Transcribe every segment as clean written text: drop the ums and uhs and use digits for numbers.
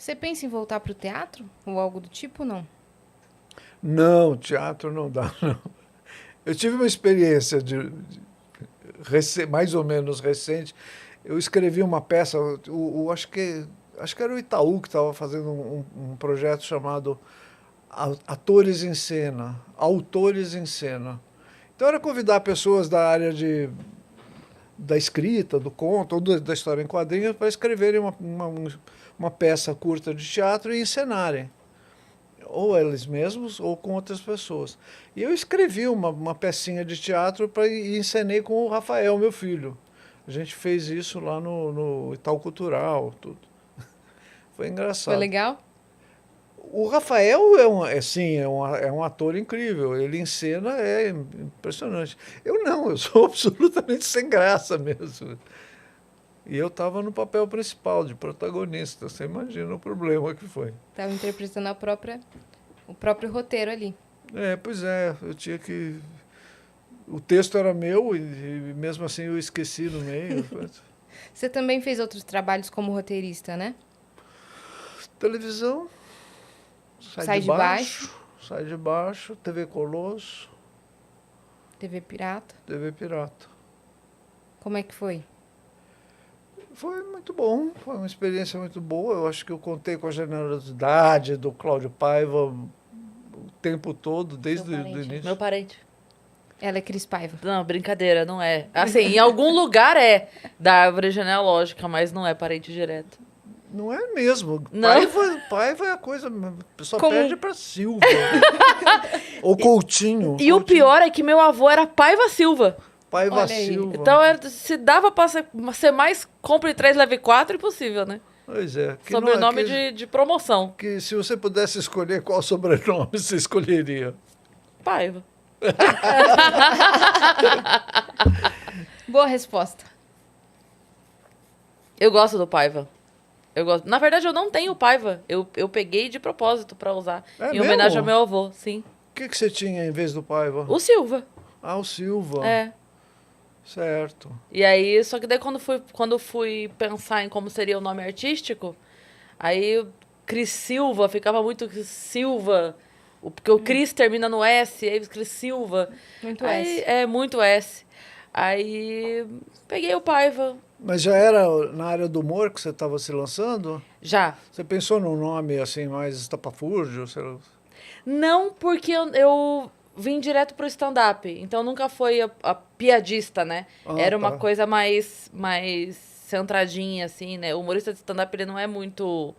Você pensa em voltar para o teatro? Ou algo do tipo, não? Não, teatro não dá, não. Eu tive uma experiência mais ou menos recente. Eu escrevi uma peça, acho que era o Itaú que estava fazendo um projeto chamado Atores em Cena, Autores em Cena. Então era convidar pessoas da área da escrita, do conto, ou da história em quadrinhos para escreverem uma peça curta de teatro e encenarem. Ou eles mesmos ou com outras pessoas. E eu escrevi uma pecinha de teatro e encenei com o Rafael, meu filho. A gente fez isso lá no Itaú Cultural, tudo. Foi Foi engraçado. legal? O Rafael é um ator incrível. Ele em cena é impressionante. Eu não, eu sou absolutamente sem graça mesmo. E eu estava no papel principal, de protagonista. Você imagina o problema que foi. Estava interpretando o próprio roteiro ali. Pois é, eu tinha que. O texto era meu e mesmo assim eu esqueci no meio. Você também fez outros trabalhos como roteirista, né? Televisão, Sai de Baixo. Sai de Baixo, TV Colosso, TV Pirata. TV Pirata. Como é que foi? Foi muito bom, foi uma experiência muito boa. Eu acho que eu contei com a generosidade do Cláudio Paiva o tempo todo, desde o início. Meu parente. Ela é Cris Paiva. Não, brincadeira, não é. Assim, em algum lugar é da árvore genealógica, mas não é parente direto. Não é mesmo. Não? Paiva é a coisa. Só Como? perde pra Silva. Ou Coutinho. E o pior é que meu avô era Paiva Silva. Paiva Olha aí. Silva. Então, se dava pra ser mais compre 3, leve 4, impossível, né? Pois é. Que Sobrenome não é de promoção. que se você pudesse escolher qual sobrenome você escolheria? Paiva. Boa resposta. Eu gosto do Paiva. Eu gosto. Na verdade, eu não tenho Paiva. Eu peguei de propósito pra usar. É em mesmo? homenagem ao meu avô, sim. O que você tinha em vez do Paiva? O Silva. Ah, o Silva. É. Certo. E aí, só que daí quando fui pensar em como seria o nome artístico, aí Cris Silva ficava muito Silva, porque o Cris termina no S, aí Cris Silva. Muito Aí, S. É, muito S. Aí peguei o Paiva. Mas já era na área do humor que você estava se lançando? Já. Você pensou num nome assim mais estapafúrdio? Sei lá. Não, porque eu vim direto pro stand-up. Então nunca foi a piadista, né? Ah, Era uma tá. coisa mais centradinha, assim, né? O humorista de stand-up, ele não é muito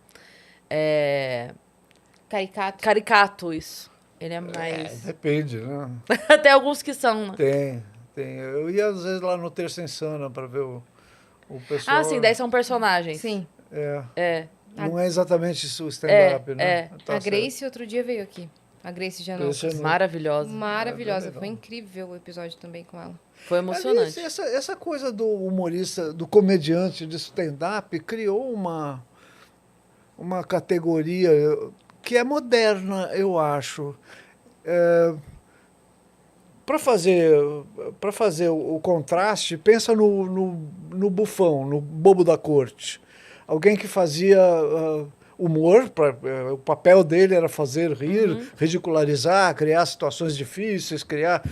Caricato. caricato, isso. Ele é mais... Depende, né? Até alguns que são, né? Tem. Eu ia às vezes lá no Terça Insana para ver o pessoal. Ah, sim, daí são personagens. Sim. É. Não é exatamente isso o stand-up, né? Tá A certo. Grace outro dia veio aqui. A Grace Janot. Grace Maravilhosa. Maravilhosa. legal. Foi incrível o episódio também com ela. Foi emocionante. Aliás, essa coisa do humorista, do comediante de stand-up criou uma categoria que é moderna, eu acho. Para fazer o contraste, pensa no bufão, no bobo da corte. Alguém que fazia humor, o papel dele era fazer rir, ridicularizar, criar situações difíceis, criar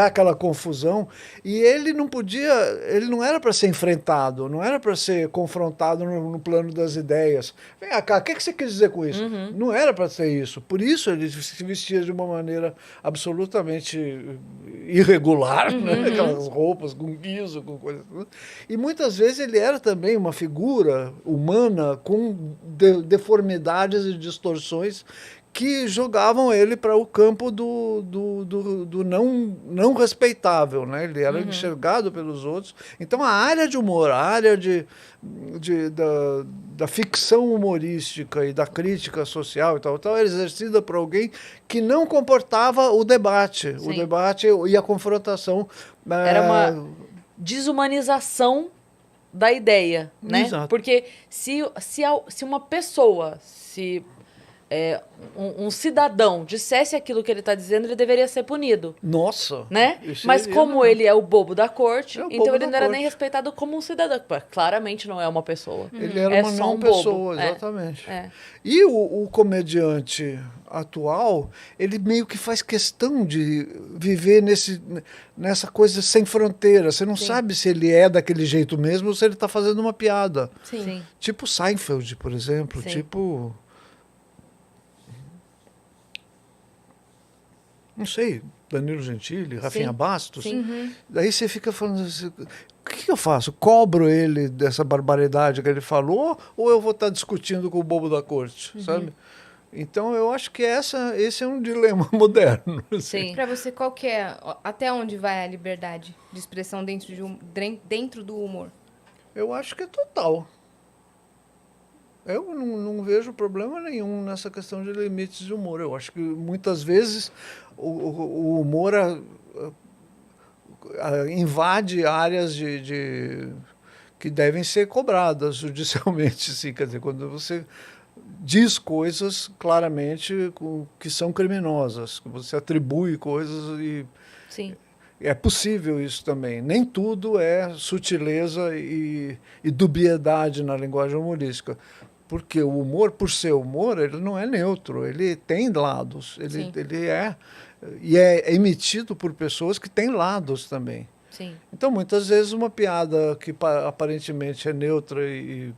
aquela confusão. E ele não era para ser enfrentado, não era para ser confrontado no plano das ideias. Vem cá, o que você quis dizer com isso? Não era para ser isso. Por isso ele se vestia de uma maneira absolutamente irregular, né? Aquelas roupas com guiso, com coisa. E muitas vezes ele era também uma figura humana com deformidades e distorções que jogavam ele para o campo do não respeitável, né? Ele era enxergado pelos outros. Então a área de humor, a área da ficção humorística e da crítica social e tal, era exercida por alguém que não comportava o debate e a confrontação. Era uma desumanização da ideia, né? Exato. Porque se uma pessoa um cidadão dissesse aquilo que ele está dizendo, ele deveria ser punido. Nossa! Né? Isso Mas seria, como né? ele é o bobo da corte, É o então bobo ele da não era corte. nem respeitado como um cidadão. Claramente não é uma pessoa. Ele era É uma só não um bobo. pessoa, É. exatamente. É. E o comediante atual, ele meio que faz questão de viver nessa coisa sem fronteira. Você não Sim. sabe se ele é daquele jeito mesmo ou se ele está fazendo uma piada. Sim. Tipo Seinfeld, por exemplo. Sim. Tipo... Não sei, Danilo Gentili, Rafinha Sim. Bastos. Sim. Daí você fica falando assim, o que eu faço? Cobro ele dessa barbaridade que ele falou ou eu vou estar discutindo com o bobo da corte, sabe? Então eu acho que esse é um dilema moderno. assim. Sim. Pra você, qual que é, até onde vai a liberdade de expressão dentro do humor? Eu acho que é total. Eu não vejo problema nenhum nessa questão de limites de humor. Eu acho que muitas vezes o humor invade áreas que devem ser cobradas judicialmente. Sim. Quer dizer, quando você diz coisas claramente que são criminosas, que você atribui coisas e Sim. é possível isso também. Nem tudo é sutileza e dubiedade na linguagem humorística. Porque o humor, por ser humor, ele não é neutro, ele tem lados. Sim. Ele é emitido por pessoas que têm lados também. Sim. Então, muitas vezes, uma piada que aparentemente é neutra e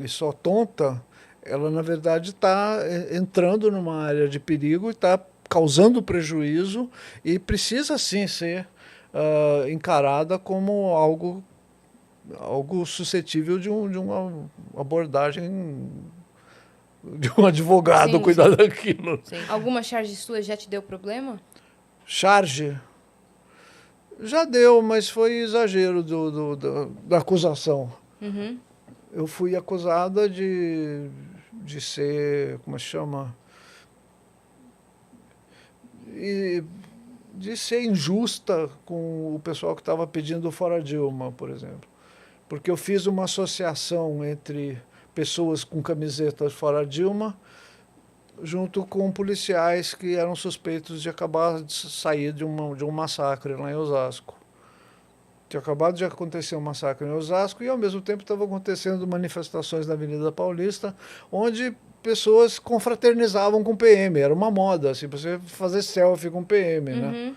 só tonta, ela, na verdade, está entrando numa área de perigo e está causando prejuízo e precisa, sim, ser encarada como algo suscetível de uma abordagem de um advogado Sim, cuidar sim. daquilo. Sim. Alguma charge sua já te deu problema? Charge? Já deu, mas foi exagero da acusação. Uhum. Eu fui acusada de ser, como se chama? De ser injusta com o pessoal que estava pedindo fora Dilma, por exemplo. Porque eu fiz uma associação entre pessoas com camisetas fora Dilma, junto com policiais que eram suspeitos de acabar de sair de um massacre lá em Osasco. Tinha acabado de acontecer um massacre em Osasco e, ao mesmo tempo, estavam acontecendo manifestações na Avenida Paulista, onde pessoas confraternizavam com PM. Era uma moda, assim, para você fazer selfie com PM, né? Uhum.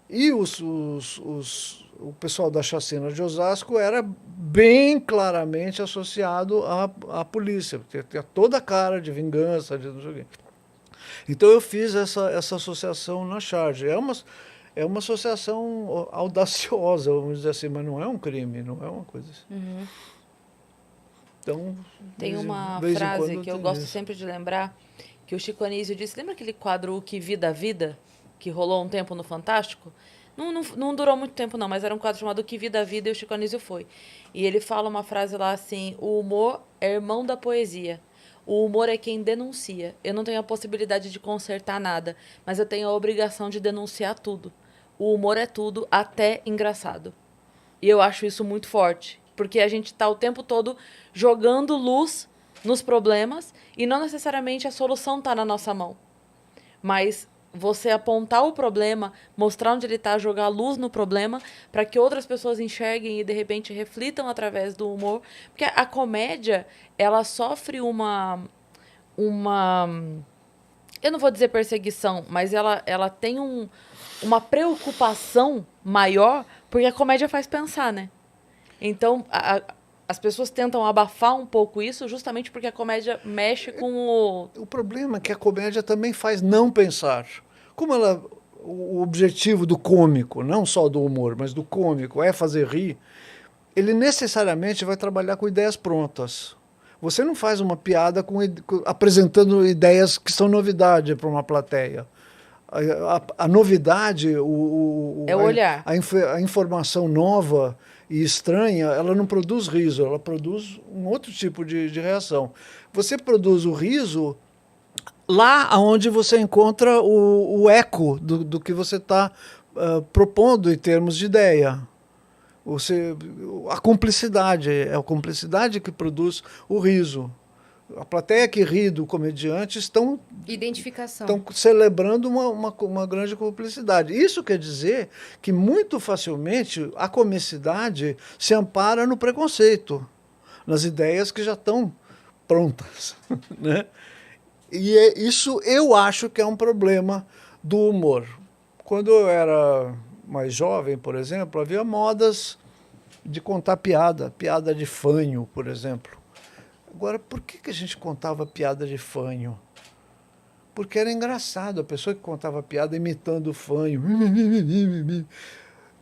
E o pessoal da chacina de Osasco era bem claramente associado à polícia, porque tinha toda a cara de vingança, de não sei o quê. Então eu fiz essa associação na charge. É uma associação audaciosa, vamos dizer assim, mas não é um crime, não é uma coisa assim. Uhum. Então, Tem uma de vez em frase quando que eu tem gosto isso. sempre de lembrar, que o Chico Anísio disse, lembra aquele quadro O Que Vida a Vida, que rolou um tempo no Fantástico? Não durou muito tempo não, mas era um quadro chamado O Que Vida a Vida e o Chico Anísio foi. E ele fala uma frase lá assim, o humor é irmão da poesia. O humor é quem denuncia. Eu não tenho a possibilidade de consertar nada, mas eu tenho a obrigação de denunciar tudo. O humor é tudo, até engraçado. E eu acho isso muito forte, porque a gente está o tempo todo jogando luz nos problemas e não necessariamente a solução está na nossa mão. Mas você apontar o problema, mostrar onde ele está, jogar luz no problema, para que outras pessoas enxerguem e, de repente, reflitam através do humor. Porque a comédia, ela sofre uma eu não vou dizer perseguição, mas ela tem uma preocupação maior, porque a comédia faz pensar, né? Então, as pessoas tentam abafar um pouco isso justamente porque a comédia mexe com O problema é que a comédia também faz não pensar. Como o objetivo do cômico, não só do humor, mas do cômico, é fazer rir, ele necessariamente vai trabalhar com ideias prontas. Você não faz uma piada apresentando ideias que são novidade para uma plateia. A novidade, é o olhar. A informação nova e estranha, ela não produz riso, ela produz um outro tipo de reação. Você produz o riso lá onde você encontra o eco do que você está propondo em termos de ideia. A cumplicidade, é a cumplicidade que produz o riso. A plateia que ri do comediante estão Identificação. celebrando uma grande cumplicidade. Isso quer dizer que, muito facilmente, a comicidade se ampara no preconceito, nas ideias que já estão prontas. Né? E isso eu acho que é um problema do humor. Quando eu era mais jovem, por exemplo, havia modas de contar piada de fanho, por exemplo. Agora, por que a gente contava piada de fanho? Porque era engraçado, a pessoa que contava piada imitando o fanho.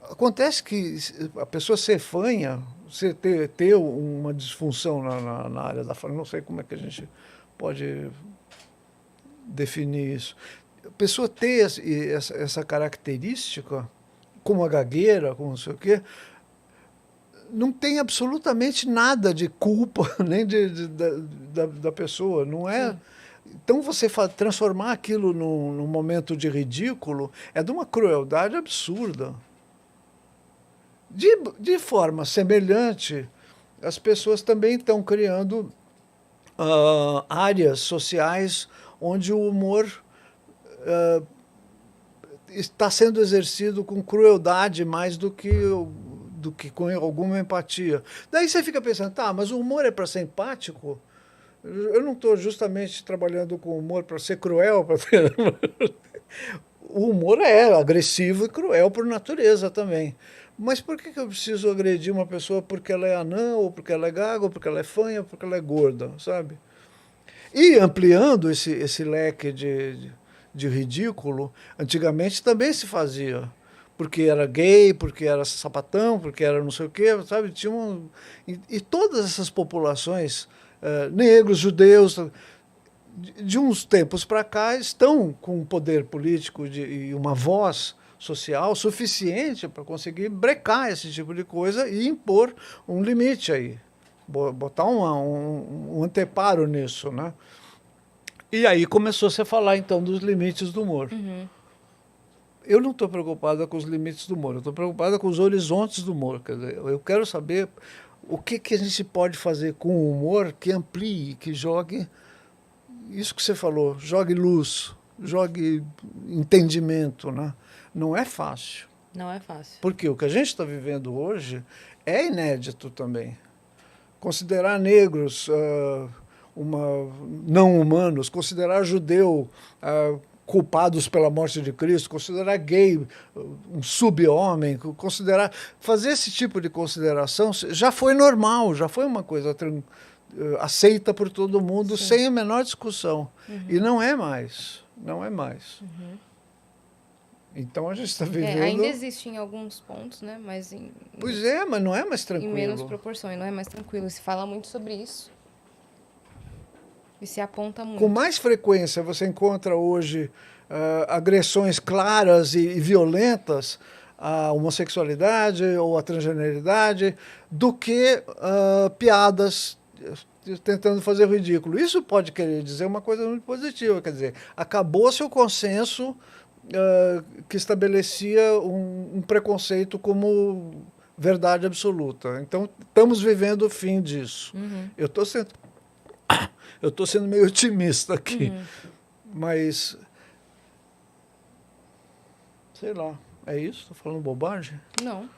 Acontece que a pessoa ser fanha, você ter uma disfunção na área da fala, não sei como é que a gente pode definir isso. A pessoa ter essa característica, como a gagueira, como não sei o quê, não tem absolutamente nada de culpa nem da pessoa, não é? Sim. Então você transformar aquilo num momento de ridículo é de uma crueldade absurda. De forma semelhante, as pessoas também estão criando áreas sociais onde o humor está sendo exercido com crueldade mais do que com alguma empatia. Daí você fica pensando, tá, mas o humor é para ser empático? Eu não estou justamente trabalhando com humor para ser cruel. O humor é agressivo e cruel por natureza também. Mas por que eu preciso agredir uma pessoa porque ela é anã, ou porque ela é gaga, ou porque ela é fanha, ou porque ela é gorda, sabe? E ampliando esse leque de ridículo, antigamente também se fazia. Porque era gay, porque era sapatão, porque era não sei o quê, sabe? E todas essas populações, negros, judeus, de uns tempos para cá, estão com um poder político e uma voz social suficiente para conseguir brecar esse tipo de coisa e impor um limite aí. Botar um anteparo nisso, né? E aí começou-se a falar, então, dos limites do humor. Uhum. Eu não estou preocupada com os limites do humor, eu estou preocupada com os horizontes do humor. Quer dizer, eu quero saber o que a gente pode fazer com o humor que amplie, que jogue isso que você falou, jogue luz, jogue entendimento, né? Não é fácil. Não é fácil. Porque o que a gente está vivendo hoje é inédito também. Considerar negros não humanos, considerar judeu culpados pela morte de Cristo, considerar gay um sub-homem, fazer esse tipo de consideração já foi normal, já foi uma coisa aceita por todo mundo. Sim. Sem a menor discussão. Uhum. E não é mais. Não é mais. Uhum. Então a gente está vivendo... ainda existe em alguns pontos, né? Mas pois é, mas não é mais tranquilo. Em menos proporções, não é mais tranquilo. Se fala muito sobre isso. E se aponta muito. Com mais frequência você encontra hoje agressões claras e violentas à homossexualidade ou à transgeneridade do que piadas tentando fazer ridículo. Isso pode querer dizer uma coisa muito positiva, quer dizer, acabou-se o consenso que estabelecia um preconceito como verdade absoluta. Então, estamos vivendo o fim disso. Uhum. Eu estou sendo meio otimista aqui, mas sei lá, é isso? Estou falando bobagem? Não.